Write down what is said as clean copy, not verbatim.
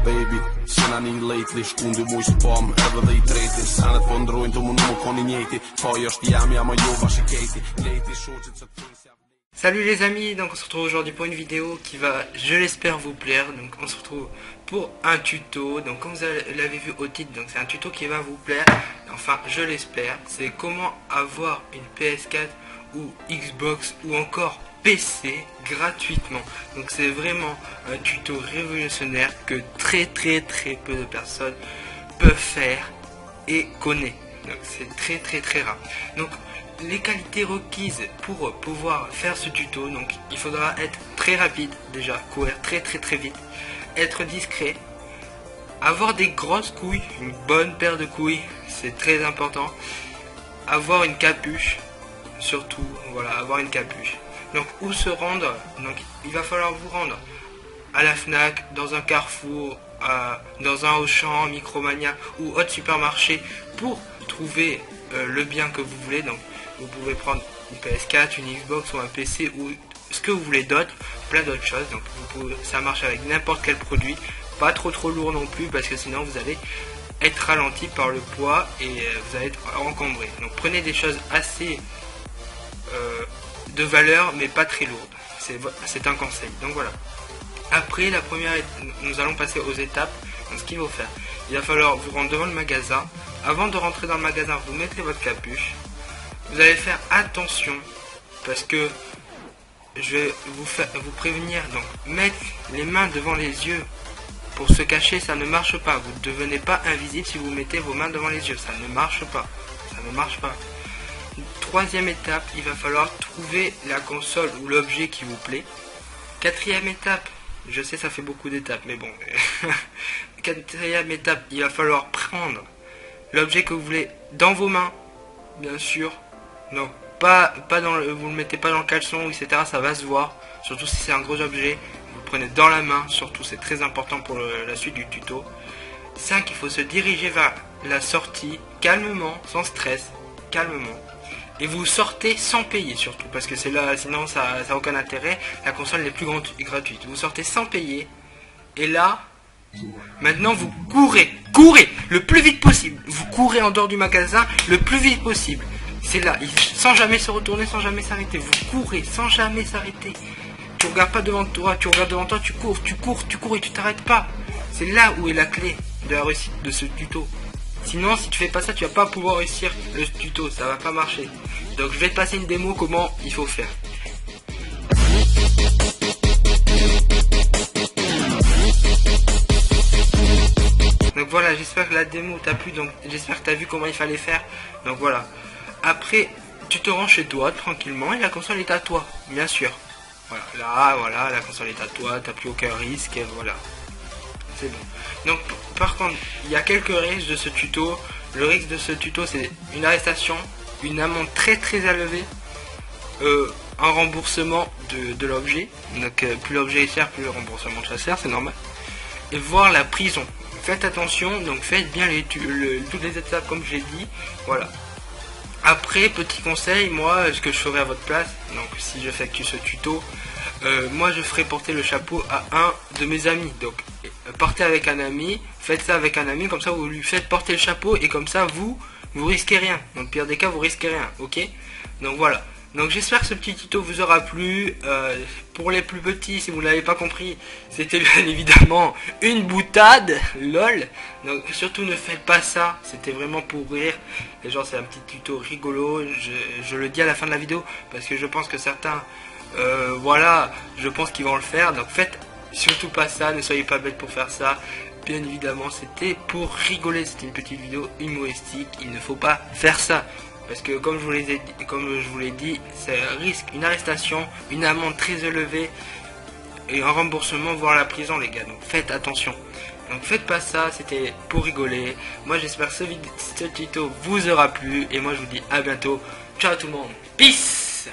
baby. Sinani lately, shkundi mu spam, edhe dhe I treti. Sanet po ndrojnë të më koni njeti. Po është jam ama jo bashkëketi. Leti shoqit se të Salut les amis, donc on se retrouve aujourd'hui pour une vidéo qui va, je l'espère, vous plaire. Donc on se retrouve pour un tuto, donc comme vous l'avez vu au titre, donc c'est un tuto qui va vous plaire, enfin je l'espère. C'est comment avoir une PS4 ou Xbox ou encore PC gratuitement. Donc c'est vraiment un tuto révolutionnaire que très peu de personnes peuvent faire et connaissent. Donc c'est très rare. Donc les qualités requises pour pouvoir faire ce tuto, donc il faudra être très rapide déjà, courir très vite, être discret, avoir des grosses couilles, une bonne paire de couilles, c'est très important, avoir une capuche, surtout, voilà, avoir une capuche. Donc où se rendre? Donc il va falloir vous rendre à la Fnac, dans un Carrefour, dans un Auchan, Micromania ou autre supermarché pour trouver le bien que vous voulez. Donc vous pouvez prendre une PS4, une Xbox ou un PC ou ce que vous voulez d'autre, plein d'autres choses. Donc ça marche avec n'importe quel produit, pas trop lourd non plus parce que sinon vous allez être ralenti par le poids et vous allez être encombré. Donc prenez des choses assez de valeur mais pas très lourdes. C'est un conseil. Donc voilà. Après la première, nous allons passer aux étapes. Donc ce qu'il faut faire, il va falloir vous rendre devant le magasin. Avant de rentrer dans le magasin, vous mettez votre capuche. Vous allez faire attention parce que je vais vous prévenir. Donc mettre les mains devant les yeux pour se cacher, ça ne marche pas. Vous ne devenez pas invisible si vous mettez vos mains devant les yeux. Ça ne marche pas. Ça ne marche pas. Troisième étape, il va falloir trouver la console ou l'objet qui vous plaît. Quatrième étape, je sais ça fait beaucoup d'étapes, mais bon. Quatrième étape, il va falloir prendre l'objet que vous voulez dans vos mains, bien sûr. Donc pas dans vous le mettez pas dans le caleçon, etc. Ça va se voir. Surtout si c'est un gros objet, vous le prenez dans la main. Surtout, c'est très important pour la suite du tuto. 5. Il faut se diriger vers la sortie calmement, sans stress, calmement. Et vous sortez sans payer surtout, parce que c'est là, sinon ça n'a aucun intérêt. La console n'est plus gratuite. Vous sortez sans payer. Et là, maintenant vous courez le plus vite possible. Vous courez en dehors du magasin le plus vite possible. C'est là, sans jamais se retourner, sans jamais s'arrêter. Vous courez sans jamais s'arrêter. Tu regardes pas devant toi, tu regardes devant toi, tu cours et tu t'arrêtes pas. C'est là où est la clé de la réussite de ce tuto. Sinon, si tu fais pas ça, tu vas pas pouvoir réussir le tuto, ça va pas marcher. Donc je vais te passer une démo comment il faut faire. Donc voilà, j'espère que la démo t'a plu, donc j'espère que tu as vu comment il fallait faire. Donc voilà. Après, tu te rends chez toi tranquillement et la console est à toi, bien sûr. Voilà, là, voilà, la console est à toi, t'as plus aucun risque, et voilà. C'est bon. Donc, par contre, il y a quelques risques de ce tuto. Le risque de ce tuto, c'est une arrestation, une amende très élevée, un remboursement de l'objet. Donc, plus l'objet est cher, plus le remboursement de sert, c'est normal. Et voire la prison. Faites attention, donc faites bien toutes les étapes comme j'ai dit. Voilà. Après, petit conseil, moi, ce que je ferai à votre place, donc si j'effectue ce tuto, moi je ferai porter le chapeau à un de mes amis. Donc partez avec un ami, faites ça avec un ami, comme ça vous lui faites porter le chapeau et comme ça vous risquez rien. Dans le pire des cas, vous risquez rien, ok? Donc voilà. Donc j'espère que ce petit tuto vous aura plu. Pour les plus petits, si vous ne l'avez pas compris, c'était bien évidemment une boutade, lol. Donc surtout ne faites pas ça, c'était vraiment pour rire. Et genre c'est un petit tuto rigolo, je le dis à la fin de la vidéo, parce que je pense que certains, voilà, je pense qu'ils vont le faire. Donc faites surtout pas ça, ne soyez pas bêtes pour faire ça. Bien évidemment c'était pour rigoler, c'était une petite vidéo humoristique, il ne faut pas faire ça. Parce que comme je vous l'ai dit, c'est un risque, une arrestation, une amende très élevée et un remboursement, voire la prison les gars. Donc faites attention. Donc faites pas ça, c'était pour rigoler. Moi j'espère que ce tuto vous aura plu. Et moi je vous dis à bientôt. Ciao tout le monde. Peace.